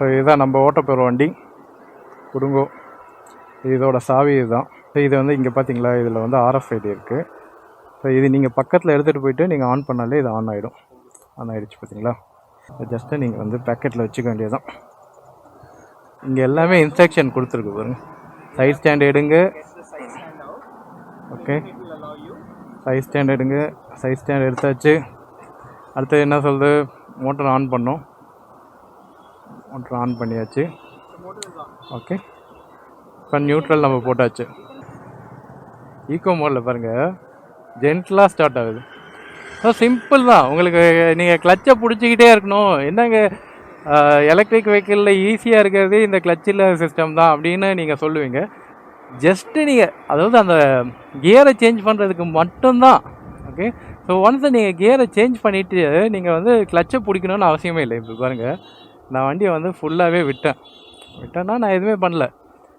So இதுதான் நம்ம ஓட்ட போகிற வண்டி குடுங்கோ. இதோட சாவி இதுதான். ஸோ இது வந்து இங்கே பார்த்தீங்களா, இதில் வந்து RFID இருக்குது. ஸோ இது நீங்கள் பக்கத்தில் எடுத்துகிட்டு போயிட்டு நீங்கள் ஆன் பண்ணாலே இது ஆன் ஆகிடும். ஆன் ஆகிடுச்சு பார்த்தீங்களா. ஜஸ்ட்டு நீங்கள் வந்து பேக்கெட்டில் வச்சுக்க வேண்டியதுதான். இங்கே எல்லாமே இன்ஸ்ட்ரக்ஷன் கொடுத்துருக்கு பாருங்க. சைட் ஸ்டாண்ட் எடுங்க. ஓகே, சைட் ஸ்டாண்ட் எடுங்க. சைட் ஸ்டாண்ட் எடுத்தாச்சு. அடுத்தது என்ன சொல்லுது, மோட்டர் ஆன் பண்ணோம். மோட்டர் ஆன் பண்ணியாச்சு. ஓகே, இப்போ நியூட்ரல் நம்ம போட்டாச்சு. ஈகோ மோடில் பாருங்கள், ஜென்டலாக ஸ்டார்ட் ஆகுது. ஸோ சிம்பிள் தான். உங்களுக்கு நீங்கள் கிளச்சை பிடிச்சிக்கிட்டே இருக்கணும், என்னங்க எலக்ட்ரிக் வெஹிக்கிளில் ஈஸியாக இருக்கிறது இந்த கிளச்சில் சிஸ்டம் தான் அப்படின்னு நீங்கள் சொல்லுவீங்க. ஜஸ்ட்டு நீங்கள் அதாவது அந்த கியரை சேஞ்ச் பண்ணுறதுக்கு மட்டும்தான். ஓகே, ஸோ ஒன்ஸ் நீங்கள் கியரை சேஞ்ச் பண்ணிவிட்டு நீங்கள் வந்து கிளச்சை பிடிக்கணும்னு அவசியமே இல்லை. இப்போ பாருங்கள், நான் வண்டியை வந்து ஃபுல்லாகவே விட்டேன்னா நான் எதுவுமே பண்ணல.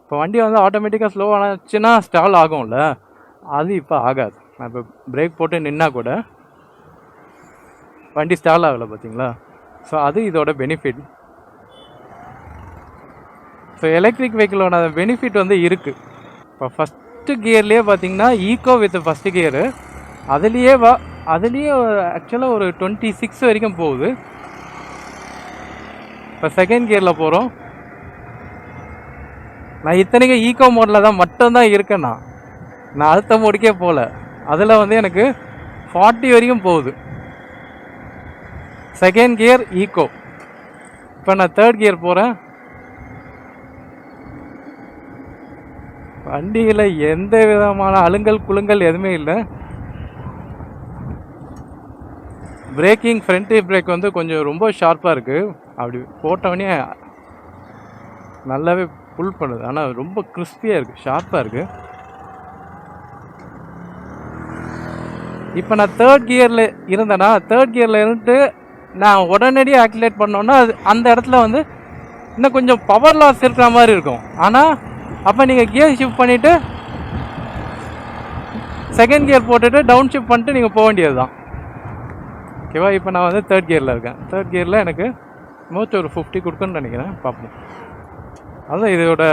இப்போ வண்டியை வந்து ஆட்டோமேட்டிக்காக ஸ்லோ ஆனாச்சுன்னா ஸ்டால் ஆகும்ல, அது இப்போ ஆகாது. நான் இப்போ பிரேக் போட்டு நின்னா கூட வண்டி ஸ்டால் ஆகலை பார்த்தீங்களா. ஸோ அது இதோட பெனிஃபிட். ஸோ எலக்ட்ரிக் வெஹிக்கிளோட பெனிஃபிட் வந்து இருக்குது. இப்போ ஃபஸ்ட்டு கியர்லேயே பார்த்தீங்கன்னா ஈகோ வித் ஃபஸ்ட்டு கியரு, அதுலேயே ஆக்சுவலாக ஒரு 26 வரைக்கும் போகுது. இப்போ செகண்ட் கியரில் போகிறோம். நான் இத்தனைக்கும் ஈகோ மோடில் தான் மட்டும்தான் இருக்கேன். நான் அடுத்த மோடுக்கே போகல. அதில் வந்து எனக்கு 40 வரைக்கும் போகுது. செகண்ட் கியர் ஈகோ. இப்போ நான் தேர்ட் கியர் போகிறேன். வண்டியில் எந்த விதமான அலுங்கல் குலுங்கல் எதுவுமே இல்லை. பிரேக்கிங் ஃப்ரண்ட் பிரேக் வந்து கொஞ்சம் ரொம்ப ஷார்ப்பாக இருக்குது. அப்படி போட்டவனே நல்லாவே புல் பண்ணுது. ஆனால் ரொம்ப கிறிஸ்பியாக இருக்குது, ஷார்ப்பாக இருக்குது. இப்போ நான் தேர்ட் கியரில் இருந்தேன்னா, தேர்ட் கியரில் இருந்துட்டு நான் உடனடியாக ஆக்டிவேட் பண்ணோன்னா அது அந்த இடத்துல வந்து இன்னும் கொஞ்சம் பவர் லாஸ் இருக்கிற மாதிரி இருக்கும். ஆனால் அப்போ நீங்கள் கியர் ஷிஃப்ட் பண்ணிவிட்டு செகண்ட் கியர் போட்டுட்டு டவுன் ஷிஃப்ட் பண்ணிட்டு நீங்கள் போக வேண்டியது தான். ஓகேவா. இப்போ நான் வந்து தேர்ட் கியரில் இருக்கேன். தேர்ட் கியரில் எனக்கு மோஸ்ட் ஒரு 50 கொடுக்குன்னு நினைக்கிறேன், பார்ப்போம். அதுதான் இதோட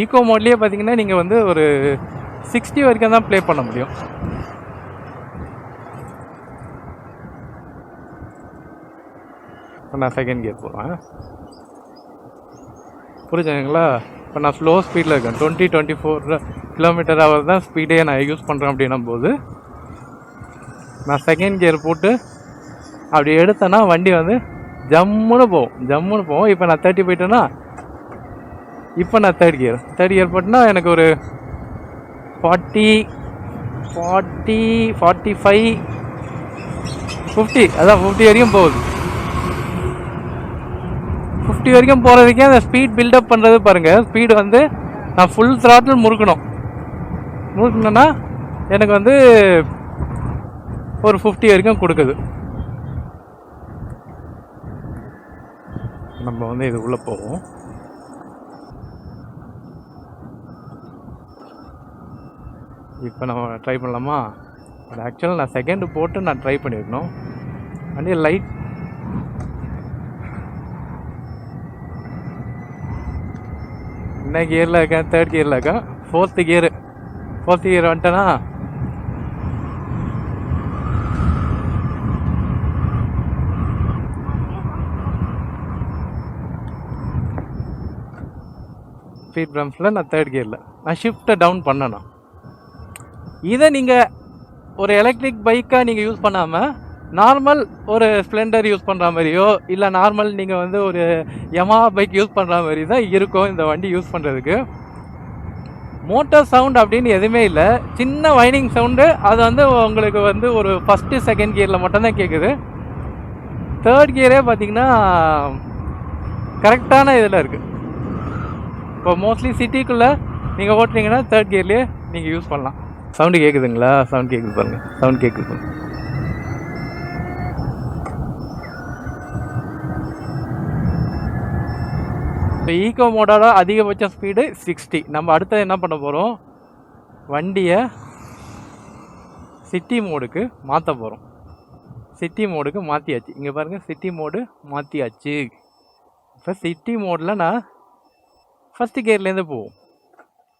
ஈகோ மோட்லேயே பார்த்தீங்கன்னா நீங்கள் வந்து ஒரு 60 வரைக்கும் தான் ப்ளே பண்ண முடியும். இப்போ நான் செகண்ட் கியர் போகிறேன், புரிஞ்சுங்களா. இப்போ நான் ஸ்லோ ஸ்பீடில் இருக்கேன், 20-24 km/h தான் ஸ்பீடே நான் யூஸ் பண்ணுறேன். அப்படின்னும் போது நான் செகண்ட் கியர் போட்டு அப்படி எடுத்தேன்னா வண்டி வந்து ஜம்முன்னு போகும். இப்போ நான் 30 போயிட்டேன்னா, இப்போ நான் தேர்ட் கியர் போட்டேன்னா எனக்கு ஒரு 40, 45, 50, அதான் 50 வரைக்கும் போகுது. 50 வரைக்கும் போகிறதுக்கே அந்த ஸ்பீட் பில்டப் பண்ணுறது பாருங்கள். ஸ்பீடு வந்து நான் ஃபுல் த்ராட்டில் முறுக்கணுன்னா எனக்கு வந்து ஒரு 50 வரைக்கும் கொடுக்குது. நம்ம வந்து இது உள்ளே போவோம். இப்போ நம்ம ட்ரை பண்ணலாமா. அது ஆக்சுவலாக நான் செகண்டு போட்டு நான் ட்ரை பண்ணியிருக்கணும். வண்டி லைட் என்ன கியரில் இருக்கேன், தேர்ட் கியரில் இருக்கேன். ஃபோர்த்து கியர் வந்துட்டேன்னா ஸ்பீட் பிரம்ஸில் நான் தேர்ட் கியரில் நான் ஷிஃப்ட்டை டவுன் பண்ணேன்னா. இதை நீங்கள் ஒரு எலக்ட்ரிக் பைக்காக நீங்கள் யூஸ் பண்ணாமல் நார்மல் ஒரு ஸ்ப்ளெண்டர் யூஸ் பண்ணுற மாதிரியோ இல்லை நார்மல் நீங்கள் வந்து ஒரு யமா பைக் யூஸ் பண்ணுற மாதிரி தான் இருக்கும் இந்த வண்டி யூஸ் பண்ணுறதுக்கு. மோட்டார் சவுண்ட் அப்படின்னு எதுவுமே இல்லை, சின்ன வைனிங் சவுண்டு. அது வந்து உங்களுக்கு வந்து ஒரு ஃபஸ்ட்டு செகண்ட் கியரில் மட்டும்தான் கேட்குது. தேர்ட் கியரே பார்த்திங்கன்னா கரெக்டான இதில் இருக்குது. இப்போ மோஸ்ட்லி சிட்டிக்குள்ளே நீங்கள் ஓட்டுறீங்கன்னா தேர்ட் கியர்லேயே நீங்கள் யூஸ் பண்ணலாம். சவுண்டு கேட்குதுங்களா, சவுண்ட் கேட்குது பாருங்கள், சவுண்ட் கேட்குது. இப்போ ஈகோ மோடோட அதிகபட்ச ஸ்பீடு 60. நம்ம அடுத்தது என்ன பண்ண போகிறோம், வண்டியை சிட்டி மோடுக்கு மாற்ற போகிறோம். சிட்டி மோடுக்கு மாற்றியாச்சு. இங்கே பாருங்கள், சிட்டி மோடு மாற்றியாச்சு. இப்போ சிட்டி மோடில் நான் ஃபஸ்ட்டு கியர்லேருந்து போவோம்.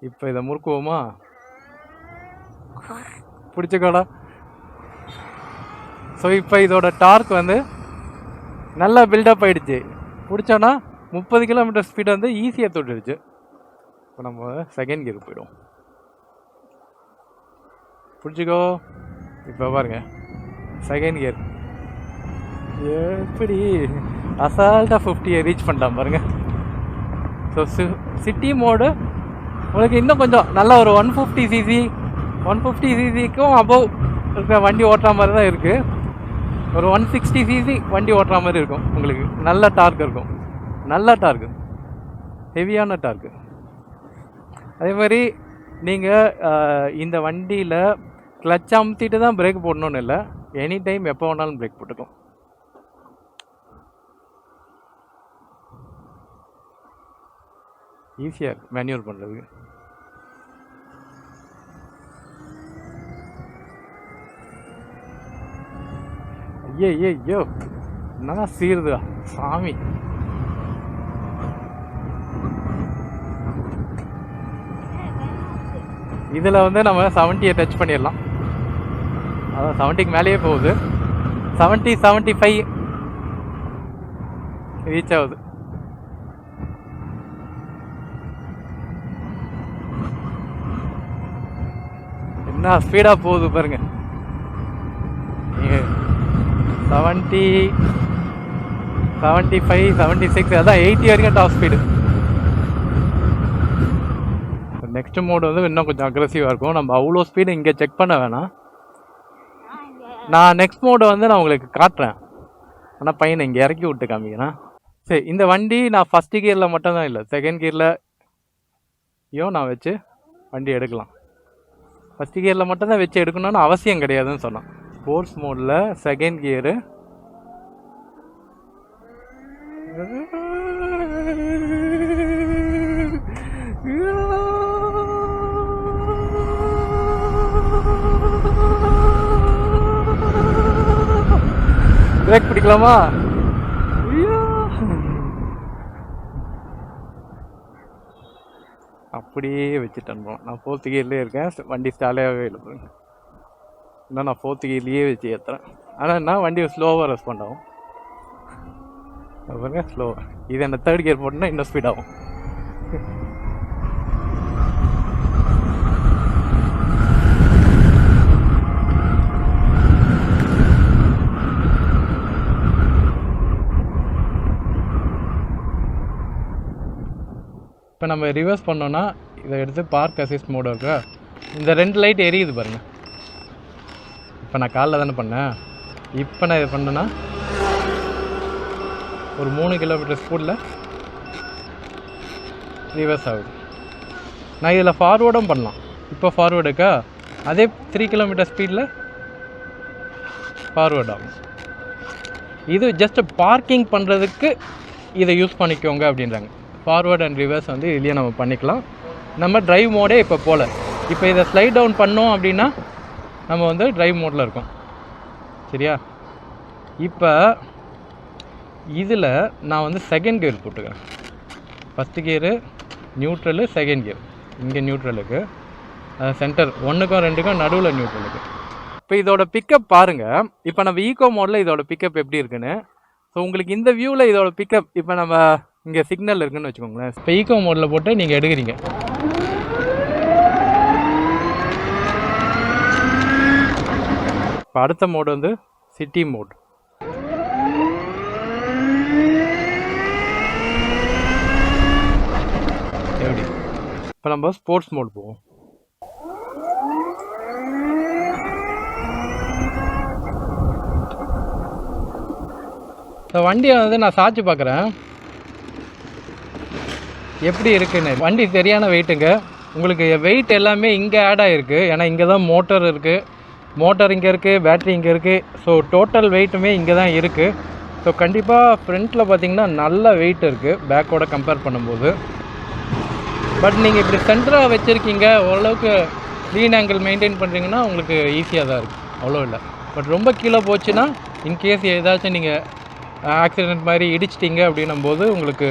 இப்போ இதை முறுக்குவோமா? பிடிச்சிக்கோடா. ஸோ இப்போ இதோட டார்க் வந்து நல்லா பில்டப் ஆகிடுச்சு. பிடிச்சோன்னா 30 கிலோமீட்டர் ஸ்பீடு வந்து ஈஸியாக தொட்டுடுச்சு. இப்போ நம்ம செகண்ட் கியர் போயிடுவோம். பிடிச்சிக்கோ. இப்போ பாருங்க செகண்ட் கியர் எப்படி அசால்ட்டாக 50 ரீச் பண்ணிட்டான் பாருங்க. ஸோ சிட்டி மோடு உங்களுக்கு இன்னும் கொஞ்சம் நல்லா ஒரு 150 சிசிக்கும் அபவ் இருக்கிற வண்டி ஓட்டுற மாதிரி தான் இருக்குது. ஒரு 160 சிசி வண்டி ஓட்டுற மாதிரி இருக்கும். உங்களுக்கு நல்ல டார்க் இருக்கும், நல்ல டார்க்கு, ஹெவியான டார்க்கு. அதே மாதிரி நீங்கள் இந்த வண்டியில் கிளச் அமுத்திட்டு தான் பிரேக் போடணுன்னு இல்லை, எனி டைம் எப்போ வேணாலும் பிரேக் போட்டுக்கலாம். ஈஸியாக இருக்குது மேன்யூர் பண்ணுறதுக்கு. ஐயோ என்ன சீருதா சாமி. இதில் வந்து நம்ம 70 டச் பண்ணிடலாம். அதான் 70க்கு மேலேயே போகுது. 75 ரீச் ஆகுது. என்ன ஸ்பீடாக போகுது பாருங்க. 70, 75, 76 அதான் 80 வரைக்கும் டாப் ஸ்பீடு. நெக்ஸ்ட் மோடு வந்து இன்னும் கொஞ்சம் அக்ரெசிவாக இருக்கும். நம்ம அவ்வளோ ஸ்பீடு இங்கே செக் பண்ண வேணாம். நான் நெக்ஸ்ட் மோடு வந்து நான் உங்களுக்கு காட்டுறேன். ஆனால் பையனை இங்கே இறக்கி விட்டு காமிக்கிறேன். சரி, இந்த வண்டி நான் ஃபஸ்ட்டு கியரில் மட்டும்தான் இல்லை, செகண்ட் கியர்லையும் நான் வச்சு வண்டி எடுக்கலாம். ஃபஸ்ட்டு கியரில் மட்டும்தான் வச்சு எடுக்கணும்னு அவசியம் கிடையாதுன்னு சொன்னான். ஸ்போர்ட்ஸ் மோடில் செகண்ட் கியரு பிரேக் பிடிக்கலாமா? அப்படியே வச்சுட்டேன். நான் 4th கியர்லேயே இருக்கேன். வண்டி ஸ்டாலாகவே இல்லை. இன்னும் நான் 4th கியர்லேயே வச்சு ஏற்றுறேன். ஆனால் என்ன வண்டி ஸ்லோவாக ரெஸ்பாண்ட் ஆகும் பாருங்க, ஸ்லோவாக. இது என்ன 3rd கியர் போட்டோன்னா இன்னும் ஸ்பீட் ஆகும். இப்போ நம்ம ரிவர்ஸ் பண்ணோன்னா இதை எடுத்து பார்க் அசிஸ்ட் மோடு இருக்கா, இந்த 2 லைட் எரியுது பாருங்கள். இப்போ நான் காலைல தானே பண்ணேன். இப்போ நான் இது பண்ணேன்னா ஒரு 3 கிலோமீட்டர் ஸ்பீடில் ரிவர்ஸ் ஆகுது. நான் இதில் ஃபார்வேர்டும் பண்ணலாம். இப்போ ஃபார்வேர்டுக்கா அதே 3 கிலோமீட்டர் ஸ்பீடில் ஃபார்வேர்ட் ஆகும். இது ஜஸ்ட் பார்க்கிங் பண்ணுறதுக்கு இதை யூஸ் பண்ணிக்கோங்க அப்படின்றாங்க. ஃபார்வேர்ட் அண்ட் ரிவர்ஸ் வந்து இதுலேயே நம்ம பண்ணிக்கலாம். நம்ம ட்ரைவ் மோடே இப்போ போல். இப்போ இதை ஸ்லைட் டவுன் பண்ணோம் அப்படின்னா நம்ம வந்து ட்ரைவ் மோடில் இருக்கோம். சரியா? இப்போ இதில் நான் வந்து செகண்ட் கியர் போட்டுக்கிறேன். First gear neutral, second gear இங்கே நியூட்ரலுக்கு, சென்டர் 1க்கும் 2க்கும் நடுவில் நியூட்ரலுக்கு. இப்போ இதோட பிக்கப் பாருங்கள். இப்போ நம்ம ஈகோ மோடில் இதோட பிக்கப் எப்படி இருக்குன்னு. ஸோ உங்களுக்கு இந்த வியூவில் இதோட பிக்கப் இப்போ நம்ம இங்கே சிக்னல் இருக்குன்னு வச்சுக்கோங்களேன். இப்போ ஈகோ மோடில் போட்டு நீங்கள் எடுக்கிறீங்க. இப்போ அடுத்த மோடு வந்து சிட்டி மோட். எப்படி? இப்போ நம்ம ஸ்போர்ட்ஸ் மோட் போவோம். ஸோ வண்டியை வந்து நான் சாய்ச்சி பார்க்குறேன் எப்படி இருக்குன்னு. வண்டி சரியான வெயிட்டுங்க. உங்களுக்கு வெயிட் எல்லாமே இங்கே ஆட் ஆகிருக்கு. ஏன்னா இங்கே தான் மோட்டர் இருக்குது, மோட்டர் இங்கே இருக்குது, பேட்ரி இங்கே இருக்குது. ஸோ டோட்டல் வெயிட்டுமே இங்கே தான் இருக்குது. ஸோ கண்டிப்பாக ஃப்ரண்ட்டில் பார்த்திங்கன்னா நல்ல வெயிட் இருக்குது பேக்கோட கம்பேர் பண்ணும்போது. பட் நீங்கள் இப்படி சென்டராக வச்சுருக்கீங்க, ஓரளவுக்கு க்ளீன் ஆங்கிள் மெயின்டைன் பண்ணுறீங்கன்னா உங்களுக்கு ஈஸியாக தான் இருக்குது, அவ்வளோ இல்லை. பட் ரொம்ப கீழே போச்சுன்னா இன்கேஸ் ஏதாச்சும் நீங்கள் ஆக்சிடெண்ட் மாதிரி இடிச்சிட்டிங்க அப்படின்னும் போது உங்களுக்கு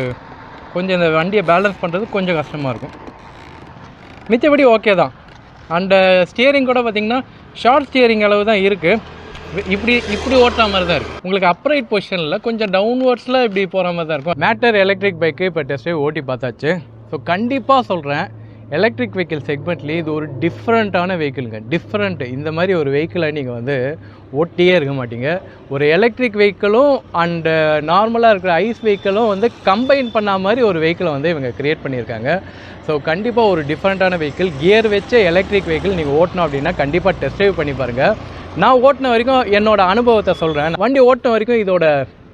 கொஞ்சம் இந்த வண்டியை பேலன்ஸ் பண்ணுறது கொஞ்சம் கஷ்டமாக இருக்கும். மிச்சபடி ஓகே தான். அண்டு ஸ்டியரிங் கூட பார்த்திங்கன்னா ஷார்ட் ஸ்டியரிங் அளவு தான் இருக்குது. இப்படி ஓட்டுற மாதிரி தான் இருக்குது. உங்களுக்கு அப்ரைட் பொசிஷனில் கொஞ்சம் டவுன்வர்ட்ஸில் இப்படி போகிற மாதிரி தான் இருக்கும். மேட்டர் எலக்ட்ரிக் பைக்கு இப்போ டெஸ்ட் ட்ரைவ் ஓட்டி பார்த்தாச்சு. ஸோ கண்டிப்பாக சொல்கிறேன், எலக்ட்ரிக் வெஹிக்கிள் செக்மெண்ட்லேயே இது ஒரு டிஃப்ரெண்ட்டான வெஹிக்கிளுங்க. டிஃப்ரெண்ட்டு. இந்த மாதிரி ஒரு வெஹிக்கிளை நீங்கள் வந்து ஓட்டியே இருக்க மாட்டீங்க. ஒரு எலக்ட்ரிக் வெஹிக்கிளும் அண்டு நார்மலாக இருக்கிற ஐஸ் வெஹிக்கிளும் வந்து கம்பைன் பண்ண மாதிரி ஒரு வெஹிக்கிளை வந்து இவங்க க்ரியேட் பண்ணியிருக்காங்க. ஸோ கண்டிப்பாக ஒரு டிஃப்ரெண்ட்டான வெஹிக்கிள். கியர் வச்ச எலக்ட்ரிக் வெஹிக்கிள் நீங்கள் ஓட்டணும் அப்படின்னா கண்டிப்பாக டெஸ்ட் ட்ரைவ் பண்ணி பாருங்கள். நான் ஓட்டின வரைக்கும் என்னோடய அனுபவத்தை சொல்கிறேன். வண்டி ஓட்டின வரைக்கும் இதோட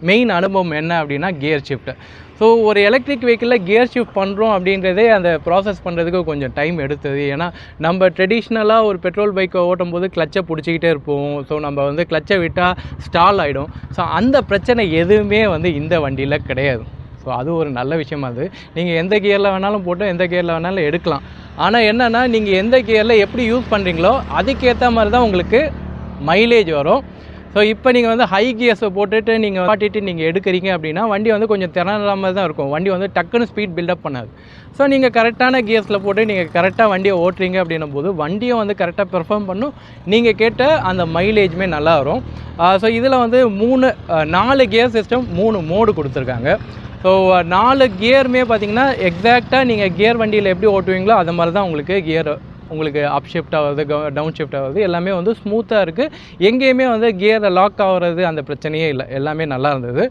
மெயின் அனுபவம் என்ன அப்படின்னா கியர் ஷிஃப்ட்டு. ஸோ ஒரு எலக்ட்ரிக் வெஹிக்கிளில் கியர் ஷிஃப்ட் பண்ணுறோம் அப்படின்றதே அந்த ப்ராசஸ் பண்ணுறதுக்கு கொஞ்சம் டைம் எடுத்தது. ஏன்னா நம்ம ட்ரெடிஷ்னலாக ஒரு பெட்ரோல் பைக்கை ஓட்டும் போது கிளச்சை பிடிச்சிக்கிட்டே இருப்போம். ஸோ நம்ம வந்து கிளச்சை விட்டால் ஸ்டால் ஆகிடும். ஸோ அந்த பிரச்சனை எதுவுமே வந்து இந்த வண்டியில் கிடையாது. ஸோ அது ஒரு நல்ல விஷயமா. அது நீங்கள் எந்த கியரில் வேணாலும் போட்டு எந்த கியரில் வேணாலும் எடுக்கலாம். ஆனால் என்னென்னா நீங்கள் எந்த கியரில் எப்படி யூஸ் பண்ணுறீங்களோ அதுக்கேற்ற மாதிரி தான் உங்களுக்கு மைலேஜ் வரும். ஸோ இப்போ நீங்கள் வந்து ஹை கியர்ஸை போட்டுட்டு நீங்கள் காட்டிட்டு நீங்கள் எடுக்கிறீங்க அப்படின்னா வண்டி வந்து கொஞ்சம் திறனாமல் தான் இருக்கும். வண்டி வந்து டக்குன்னு ஸ்பீட் பில்டப் பண்ணாது. ஸோ நீங்கள் கரெக்டான கியர்ஸில் போட்டு நீங்கள் கரெக்டாக வண்டியை ஓட்டுறீங்க அப்படின்னும் போது வண்டியை வந்து கரெக்டாக பெர்ஃபார்ம் பண்ணும். நீங்கள் கேட்ட அந்த மைலேஜுமே நல்லா வரும். ஸோ இதில் வந்து 4 கியர் சிஸ்டம் 3 மோடு கொடுத்துருக்காங்க. ஸோ 4 கியருமே பார்த்திங்கன்னா எக்ஸாக்டாக நீங்கள் கியர் வண்டியில் எப்படி ஓட்டுவீங்களோ அது மாதிரி தான் உங்களுக்கு கியர் உங்களுக்கு அப் ஷிஃப்ட் ஆகுது, டவுன் ஷிஃப்ட் ஆகுது, எல்லாமே வந்து ஸ்மூத்தாக இருக்குது. எங்கேயுமே வந்து கியரை லாக் ஆகிறது அந்த பிரச்சனையே இல்லை. எல்லாமே நல்லா இருந்தது.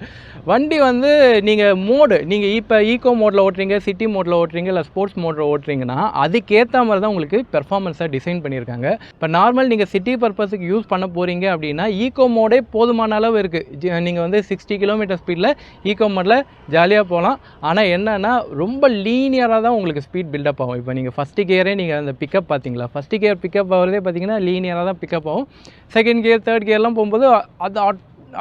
வண்டி வந்து நீங்கள் இப்போ ஈகோ மோடில் ஓட்டுறீங்க, சிட்டி மோடில் ஓட்டுறீங்க, இல்லை ஸ்போர்ட்ஸ் மோடில் ஓட்டுறீங்கன்னா அதுக்கேற்ற மாதிரி தான் உங்களுக்கு பெர்ஃபார்மன்ஸாக டிசைன் பண்ணியிருக்காங்க. இப்போ நார்மல் நீங்கள் சிட்டி பர்பஸுக்கு யூஸ் பண்ண போகிறீங்க அப்படின்னா ஈகோ மோடே போதுமான அளவு இருக்குது. நீங்கள் வந்து 60 கிலோமீட்டர் ஸ்பீடில் ஈகோ மோடில் ஜாலியாக போகலாம். ஆனால் என்னென்னா ரொம்ப லீனியராக தான் உங்களுக்கு ஸ்பீட் பில்டப் ஆகும். இப்போ நீங்கள் ஃபஸ்ட்டு கியரே நீங்கள் அந்த பிக்கப் பார்த்தீங்களா, ஃபஸ்ட்டு கியர் பிக்கப் ஆகிறதே பார்த்தீங்கன்னா லீனியராக தான் பிக்கப் ஆகும். செகண்ட் கியர் தேர்ட் கியர்லாம் போகும்போது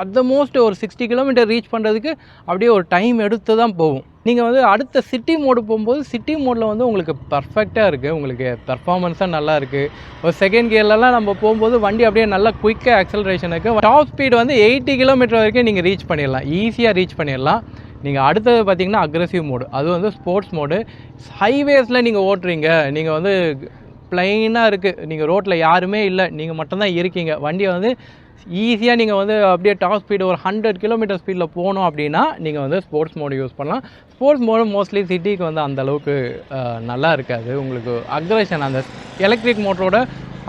அது மோஸ்ட் ஒரு 60 கிலோமீட்டர் ரீச் பண்ணுறதுக்கு அப்படியே ஒரு டைம் எடுத்து தான் போகும். நீங்கள் வந்து அடுத்த சிட்டி மோடு போகும்போது சிட்டி மோடில் வந்து உங்களுக்கு பர்ஃபெக்டாக இருக்குது. உங்களுக்கு பெர்ஃபார்மன்ஸாக நல்லா இருக்குது. ஒரு செகண்ட் கியர்லலாம் நம்ம போகும்போது வண்டி அப்படியே நல்லா குயிக்காக ஆக்சலரேஷன் இருக்குது. டாப் ஸ்பீடு வந்து 80 கிலோமீட்டர் வரைக்கும் நீங்கள் ரீச் பண்ணிடலாம், ஈஸியாக ரீச் பண்ணிடலாம். நீங்கள் அடுத்தது பார்த்திங்கன்னா அக்ரெசிவ் மோடு, அது வந்து ஸ்போர்ட்ஸ் மோடு. ஹைவேஸில் நீங்கள் ஓட்டுறீங்க, நீங்கள் வந்து ப்ளைனாக இருக்குது, நீங்கள் ரோட்டில் யாருமே இல்லை, நீங்கள் மட்டும்தான் இருக்கீங்க, வண்டியை வந்து ஈஸியாக நீங்கள் வந்து அப்படியே டாப் ஸ்பீடு ஒரு 100 கிலோமீட்டர் ஸ்பீடில் போகணும் அப்படின்னா நீங்கள் வந்து ஸ்போர்ட்ஸ் மோடு யூஸ் பண்ணலாம். ஸ்போர்ட்ஸ் மோடு மோஸ்ட்லி சிட்டிக்கு வந்து அந்தளவுக்கு நல்லா இருக்காது. உங்களுக்கு அக்ரெஷன் அந்த எலக்ட்ரிக் மோட்டரோட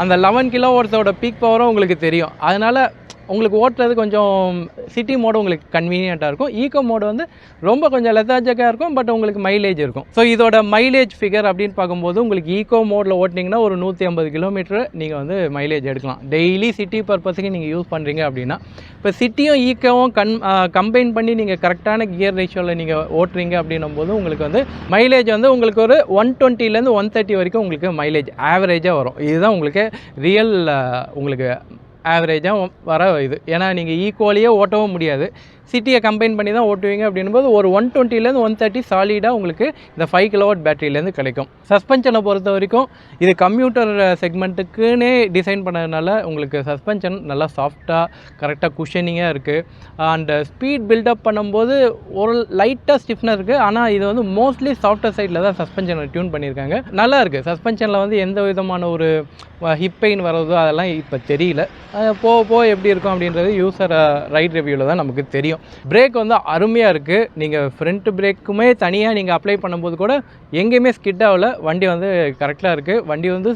அந்த 11 கிலோவாட்ஸோட பீக் பவரும் உங்களுக்கு தெரியும். அதனால் உங்களுக்கு ஓட்டுறது கொஞ்சம் சிட்டி மோடு உங்களுக்கு கன்வீனியண்ட்டாக இருக்கும். ஈகோ மோடு வந்து ரொம்ப கொஞ்சம் லெத்தாஜக்காக இருக்கும், பட் உங்களுக்கு மைலேஜ் இருக்கும். ஸோ இதோட மைலேஜ் ஃபிகர் அப்படின்னு பார்க்கும்போது உங்களுக்கு ஈகோ மோடில் ஓட்டினீங்கன்னா ஒரு 150 கிலோமீட்டர் நீங்கள் வந்து மைலேஜ் எடுக்கலாம். டெய்லி சிட்டி பர்பஸுக்கு நீங்கள் யூஸ் பண்ணுறீங்க அப்படின்னா. இப்போ சிட்டியும் ஈக்கோவும் கம்பைன் பண்ணி நீங்கள் கரெக்டான கியர் ரேஷியோவில் நீங்கள் ஓட்டுறீங்க அப்படின்னும் போது உங்களுக்கு வந்து மைலேஜ் வந்து உங்களுக்கு ஒரு 120லேருந்து 130 வரைக்கும் உங்களுக்கு மைலேஜ் ஆவரேஜாக வரும். இதுதான் உங்களுக்கு ரியல் உங்களுக்கு ஆவரேஜாக வர இது. ஏன்னா நீங்கள் ஈக்குவலியே ஓட்டவும் முடியாது, சிட்டியை கம்பைன் பண்ணி தான் ஓட்டுவீங்க அப்படின்போது ஒரு 120லேருந்து 130 சாலிடாக உங்களுக்கு இந்த 5 கிலோவாட் பேட்டரியிலேருந்து கிடைக்கும். சஸ்பென்ஷனை பொறுத்த வரைக்கும் இது கம்ப்யூட்டர் செக்மெண்ட்டுக்குன்னே டிசைன் பண்ணதுனால உங்களுக்கு சஸ்பென்ஷன் நல்லா சாஃப்டாக கரெக்டாக குஷனிங்காக இருக்குது. அண்ட் ஸ்பீட் பில்டப் பண்ணும்போது ஒரு லைட்டாக ஸ்டிஃப்னஸ் இருக்குது. ஆனால் இது வந்து மோஸ்ட்லி சாஃப்ட்வேர் சைடில் தான் சஸ்பென்ஷனை டியூன் பண்ணியிருக்காங்க. நல்லா இருக்குது. சஸ்பென்ஷனில் வந்து எந்த விதமான ஒரு ஹிப் பெயின் வர்றதோ அதெல்லாம் இப்போ தெரியல. போக எப்படி இருக்கும் அப்படின்றது யூசர் ரைட் ரிவ்யூவில் தான் நமக்கு தெரியும். பிரேக் வந்து அருமையாக இருக்குது. நீங்கள் ஃப்ரண்ட் பிரேக்குமே தனியாக நீங்கள் அப்ளை பண்ணும்போது கூட எங்கேயுமே ஸ்கிட் ஆகல. வண்டி வந்து கரெக்டாக இருக்குது. வண்டி வந்து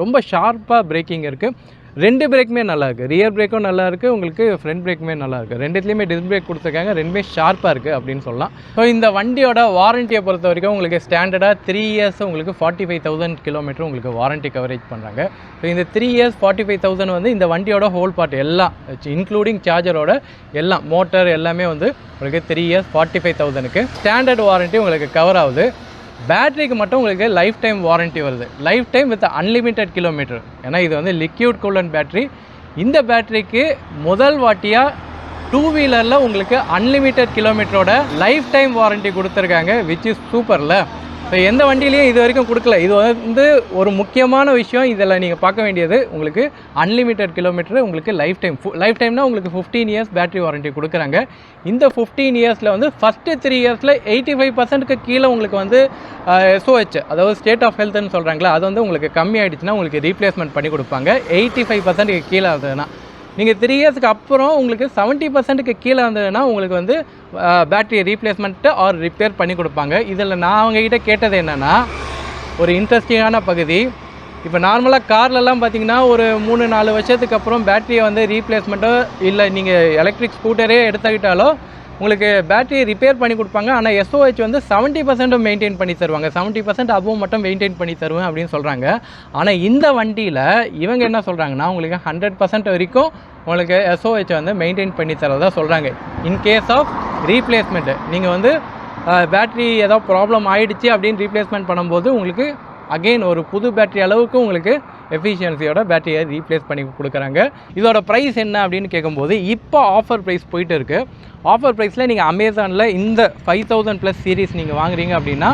ரொம்ப ஷார்ப்பாக பிரேக்கிங் இருக்குது. 2 பிரேக்குமே நல்லா இருக்குது. ரியர் பிரேக்கும் நல்லா இருக்குது, உங்களுக்கு ஃப்ரண்ட் பிரேக்குமே நல்லா இருக்குது. ரெண்டுத்துலேயுமே டிஸ்க் பிரேக் கொடுத்துருக்காங்க. ரெண்டுமே ஷார்ப்பாக இருக்குது அப்படின்னு சொல்லலாம். ஸோ இந்த வண்டியோட வாரண்டியை பொறுத்த வரைக்கும் உங்களுக்கு ஸ்டாண்டர்டாக 3 இயர்ஸ் உங்களுக்கு 45,000 கிலோமீட்டர் உங்களுக்கு வாரண்டி கவரேஜ் பண்ணுறாங்க. ஸோ இந்த 3 இயர்ஸ் 45,000 வந்து இந்த வண்டியோட ஹோல் பார்ட் எல்லாம் இன்க்ளூடிங் சார்ஜரோட எல்லாம் மோட்டர் எல்லாமே வந்து உங்களுக்கு 3 இயர்ஸ் 45,000க்கு ஸ்டாண்டர்ட் வாரண்டி உங்களுக்கு கவர் ஆகுது. பேட்டரிக்கு மட்டும் உங்களுக்கு லைஃப் டைம் வாரண்ட்டி வருது. Life time with unlimited kilometre. ஏன்னா இது வந்து லிக்யூட் கூலண்ட் பேட்டரி. இந்த பேட்டரிக்கு முதல் வாட்டியாக 2 வீலரில் உங்களுக்கு அன்லிமிட்டெட் கிலோமீட்டரோட லைஃப் டைம் வாரண்ட்டி கொடுத்துருக்காங்க, விச் இஸ் சூப்பரில். ஸோ எந்த வண்டியிலையும் இது வரைக்கும் கொடுக்கல. இது வந்து ஒரு முக்கியமான விஷயம். இதில் நீங்கள் பார்க்க வேண்டியது உங்களுக்கு அன்லிமிட்டெட் கிலோமீட்டர், உங்களுக்கு லைஃப் டைம்னா உங்களுக்கு 15 இயர்ஸ் பேட்டரி வாரண்ட்டி கொடுக்குறாங்க. இந்த 15 இயர்ஸில் வந்து ஃபஸ்ட்டு 3 இயர்ஸில் 85%க்கு கீழே உங்களுக்கு வந்து SOH, அதாவது ஸ்டேட் ஆஃப் ஹெல்த்னு சொல்கிறாங்களா, அது வந்து உங்களுக்கு கம்மி ஆகிடுச்சுன்னா உங்களுக்கு ரீப்ளேஸ்மெண்ட் பண்ணி கொடுப்பாங்க. 85%க்கு கீழே இருந்ததுன்னா. நீங்கள் 3 இயர்ஸ்க்கு அப்புறம் உங்களுக்கு 70%க்கு கீழே இருந்ததுன்னா உங்களுக்கு வந்து பேட்டரி ரீப்ளேஸ்மெண்ட்டு ஆர் ரிப்பேர் பண்ணி கொடுப்பாங்க. இதில் நான் அவங்ககிட்ட கேட்டது என்னென்னா, ஒரு இன்ட்ரெஸ்டிங்கான பகுதி. இப்போ நார்மலாக கார்லலாம் பார்த்தீங்கன்னா ஒரு 3-4 வருஷத்துக்கு அப்புறம் பேட்டரியை வந்து ரீப்ளேஸ்மெண்ட்டோ இல்லை நீங்கள் எலக்ட்ரிக் ஸ்கூட்டரே எடுத்துக்கிட்டாலோ உங்களுக்கு பேட்டரி ரிப்பேர் பண்ணி கொடுப்பாங்க. ஆனால் SOH வந்து 70% மெயின்டைன் பண்ணி தருவாங்க. 70% அபோவ் மட்டும் மெயின்டைன் பண்ணி தருவேன் அப்படின்னு சொல்கிறாங்க. ஆனால் இந்த வண்டியில் இவங்க என்ன சொல்கிறாங்கன்னா, உங்களுக்கு 100% வரைக்கும் உங்களுக்கு SOH வந்து மெயின்டைன் பண்ணி தரதாக சொல்கிறாங்க. இன்கேஸ் ஆஃப் ரீப்ளேஸ்மெண்ட்டு நீங்கள் வந்து பேட்ரி ஏதாவது ப்ராப்ளம் ஆகிடுச்சு அப்படின்னு ரீப்ளேஸ்மெண்ட் பண்ணும்போது உங்களுக்கு அகெயின் ஒரு புது பேட்டரி அளவுக்கு உங்களுக்கு எஃபிஷியன்சியோட பேட்டரியை ரீப்ளேஸ் பண்ணி கொடுக்குறாங்க. இதோட ப்ரைஸ் என்ன அப்படின்னு கேட்கும்போது இப்போ ஆஃபர் ப்ரைஸ் போயிட்டு இருக்குது. ஆஃபர் ப்ரைஸில் நீங்கள் அமேசானில் இந்த 5000+ சீரீஸ் நீங்கள் வாங்குறீங்க அப்படின்னா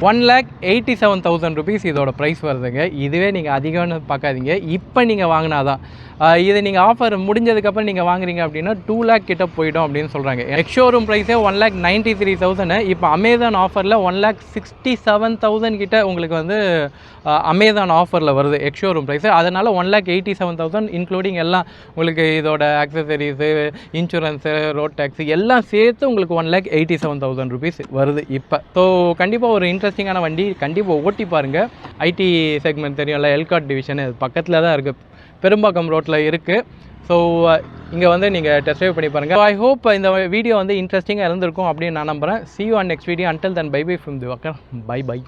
1,87,000 rupees இதோட ப்ரைஸ் வருதுங்க. இதுவே நீங்கள் அதிகம்னு பார்க்காதீங்க. இப்போ நீங்கள் வாங்கினா தான் இதை நீங்கள் ஆஃபர் முடிஞ்சதுக்கப்புறம் நீங்கள் வாங்குறீங்க அப்படின்னா 2 lakh கிட்ட போய்டும் அப்படின்னு சொல்கிறாங்க. எக்ஸ்ஷோரூம் ப்ரைஸே 1,93,000. இப்போ அமேசான் ஆஃபரில் 1,67,000 கிட்ட உங்களுக்கு வந்து அமேசான் ஆஃபரில் வருது எக்ஸ்ஷோரூம் ப்ரைஸு. அதனால் 1,87,000 இன்க்ளூடிங் எல்லாம் உங்களுக்கு இதோட ஆக்சசரிஸு, இன்சூரன்ஸு, ரோட் டேக்ஸு எல்லாம் சேர்த்து உங்களுக்கு 1,87,000 rupees வருது இப்போ. ஸோ கண்டிப்பாக ஒரு இன்ட்ரெஸ்டிங்கான வண்டி, கண்டிப்பாக ஓட்டி பாருங்கள். ஐடி செக்மெண்ட் தெரியும்ல, எல்காட் டிவிஷன் பக்கத்தில் தான் இருக்குது, பெரும்பாக்கம் ரோட்டில் இருக்குது. ஸோ இங்கே வந்து நீங்கள் டெஸ்ட் ட்ரைவ் பண்ணி பாருங்கள். ஐ ஹோப் இந்த வீடியோ வந்து இன்ட்ரெஸ்டிங்காக இருந்திருக்கும் அப்படின்னு நான் நம்புகிறேன். See you on next video. Until then, bye bye from Divakar. Bye bye.